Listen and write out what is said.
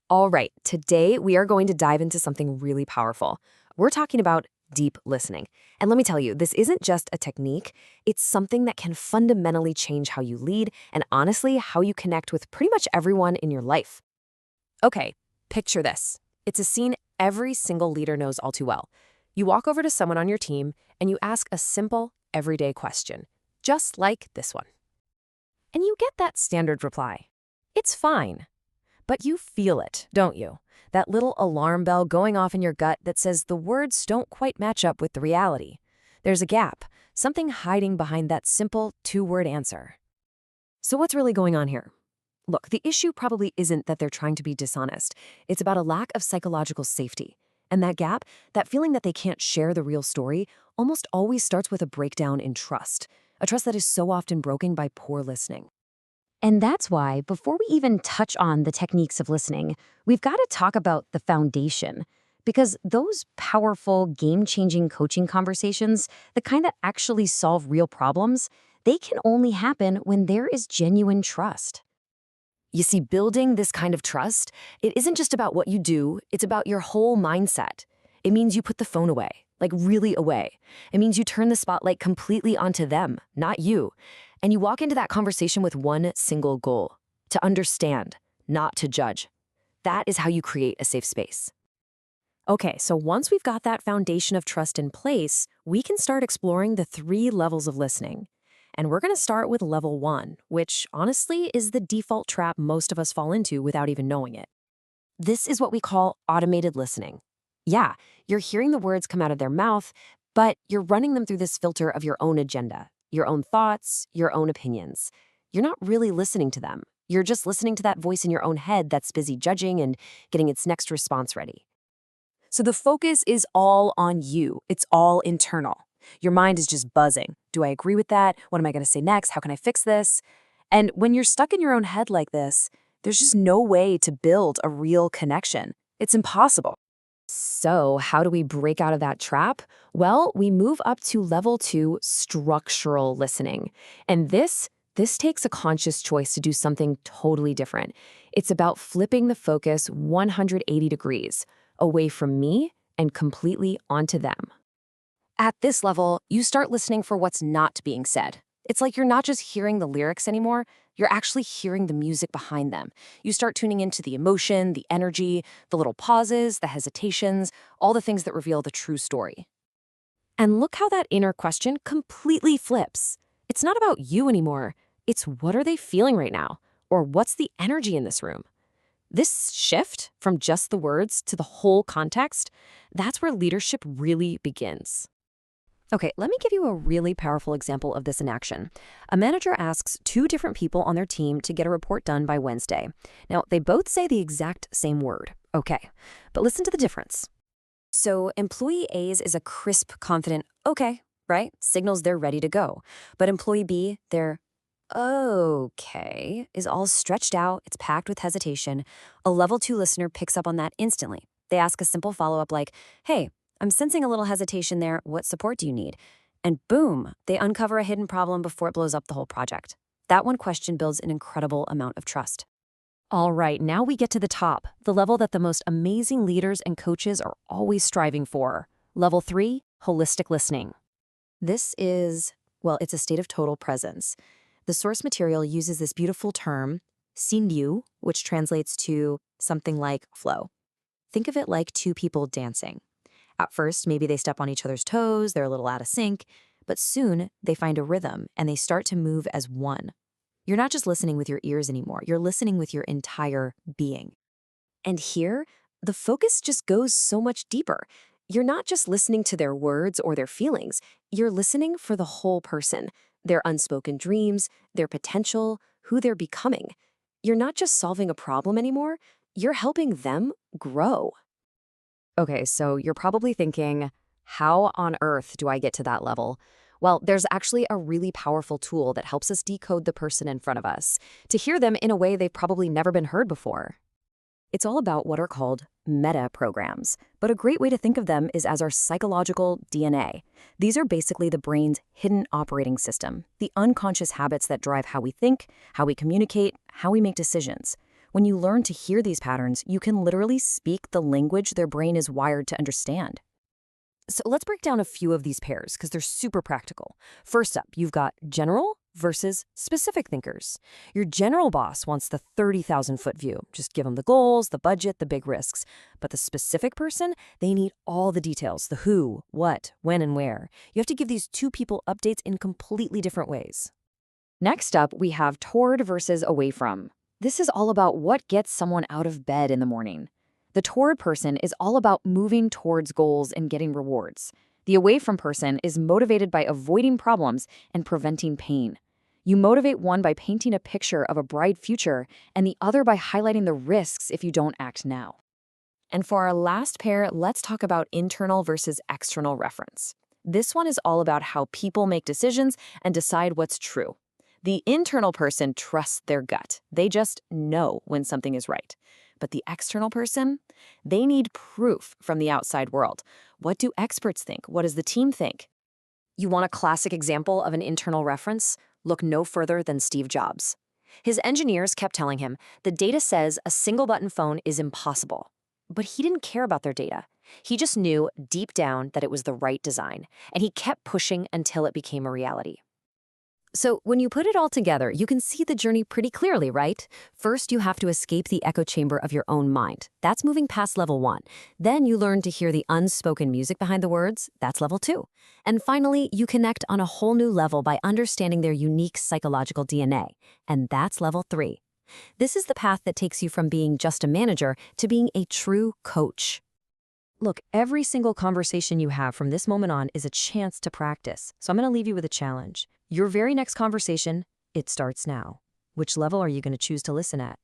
All right, today we are going to dive into something really powerful. We're talking about deep listening. And let me tell you, this isn't just a technique, it's something that can fundamentally change how you lead and honestly, how you connect with pretty much everyone in your life. Okay, picture this. It's a scene every single leader knows all too well. You walk over to someone on your team and you ask a simple, everyday question, just like this one. And you get that standard reply. It's fine. But you feel it, don't you? That little alarm bell going off in your gut that says the words don't quite match up with the reality. There's a gap, something hiding behind that simple two-word answer. So what's really going on here? Look, the issue probably isn't that they're trying to be dishonest. It's about a lack of psychological safety. And that gap, that feeling that they can't share the real story, almost always starts with a breakdown in trust. A trust that is so often broken by poor listening. And that's why, before we even touch on the techniques of listening, we've got to talk about the foundation. Because those powerful, game-changing coaching conversations, the kind that actually solve real problems, they can only happen when there is genuine trust. You see, building this kind of trust, it isn't just about what you do, it's about your whole mindset. It means you put the phone away, like really away. It means you turn the spotlight completely onto them, not you. And you walk into that conversation with one single goal, to understand, not to judge. That is how you create a safe space. Okay, so once we've got that foundation of trust in place, we can start exploring the 3 levels of listening. And we're going to start with level 1, which honestly is the default trap most of us fall into without even knowing it. This is what we call automated listening. Yeah, you're hearing the words come out of their mouth, but you're running them through this filter of your own agenda, your own thoughts, your own opinions. You're not really listening to them. You're just listening to that voice in your own head that's busy judging and getting its next response ready. So the focus is all on you. It's all internal. Your mind is just buzzing. Do I agree with that? What am I going to say next? How can I fix this? And when you're stuck in your own head like this, there's just no way to build a real connection. It's impossible. So how do we break out of that trap? Well, we move up to level 2, structural listening. And this takes a conscious choice to do something totally different. It's about flipping the focus 180 degrees, away from me and completely onto them. At this level, you start listening for what's not being said. It's like you're not just hearing the lyrics anymore, you're actually hearing the music behind them. You start tuning into the emotion, the energy, the little pauses, the hesitations, all the things that reveal the true story. And look how that inner question completely flips. It's not about you anymore. It's what are they feeling right now? Or what's the energy in this room? This shift from just the words to the whole context, that's where leadership really begins. Okay, let me give you a really powerful example of this in action. A manager asks 2 different people on their team to get a report done by Wednesday. Now, they both say the exact same word. Okay, but listen to the difference. So, employee A's is a crisp, confident, okay, right? Signals they're ready to go. But employee B, their okay is all stretched out, it's packed with hesitation. A level 2 listener picks up on that instantly. They ask a simple follow-up like, hey, I'm sensing a little hesitation there. What support do you need? And boom, they uncover a hidden problem before it blows up the whole project. That one question builds an incredible amount of trust. All right, now we get to the top, the level that the most amazing leaders and coaches are always striving for. Level 3, holistic listening. This is, well, it's a state of total presence. The source material uses this beautiful term, Xinliu, which translates to something like flow. Think of it like 2 people dancing. At first, maybe they step on each other's toes, they're a little out of sync, but soon they find a rhythm and they start to move as one. You're not just listening with your ears anymore, you're listening with your entire being. And here, the focus just goes so much deeper. You're not just listening to their words or their feelings, you're listening for the whole person, their unspoken dreams, their potential, who they're becoming. You're not just solving a problem anymore, you're helping them grow. Okay, so you're probably thinking, how on earth do I get to that level? Well, there's actually a really powerful tool that helps us decode the person in front of us, to hear them in a way they've probably never been heard before. It's all about what are called meta programs, but a great way to think of them is as our psychological DNA. These are basically the brain's hidden operating system, the unconscious habits that drive how we think, how we communicate, how we make decisions. When you learn to hear these patterns, you can literally speak the language their brain is wired to understand. So let's break down a few of these pairs because they're super practical. First up, you've got general versus specific thinkers. Your general boss wants the 30,000-foot view. Just give them the goals, the budget, the big risks. But the specific person, they need all the details, the who, what, when, and where. You have to give these two people updates in completely different ways. Next up, we have toward versus away from. This is all about what gets someone out of bed in the morning. The toward person is all about moving towards goals and getting rewards. The away from person is motivated by avoiding problems and preventing pain. You motivate one by painting a picture of a bright future and the other by highlighting the risks if you don't act now. And for our last pair, let's talk about internal versus external reference. This one is all about how people make decisions and decide what's true. The internal person trusts their gut. They just know when something is right. But the external person, they need proof from the outside world. What do experts think? What does the team think? You want a classic example of an internal reference? Look no further than Steve Jobs. His engineers kept telling him, the data says a single-button phone is impossible. But he didn't care about their data. He just knew deep down that it was the right design, and he kept pushing until it became a reality. So when you put it all together, you can see the journey pretty clearly, right? First, you have to escape the echo chamber of your own mind. That's moving past level 1. Then you learn to hear the unspoken music behind the words. That's level 2. And finally, you connect on a whole new level by understanding their unique psychological DNA. And that's level 3. This is the path that takes you from being just a manager to being a true coach. Look, every single conversation you have from this moment on is a chance to practice. So I'm going to leave you with a challenge. Your very next conversation, it starts now. Which level are you going to choose to listen at?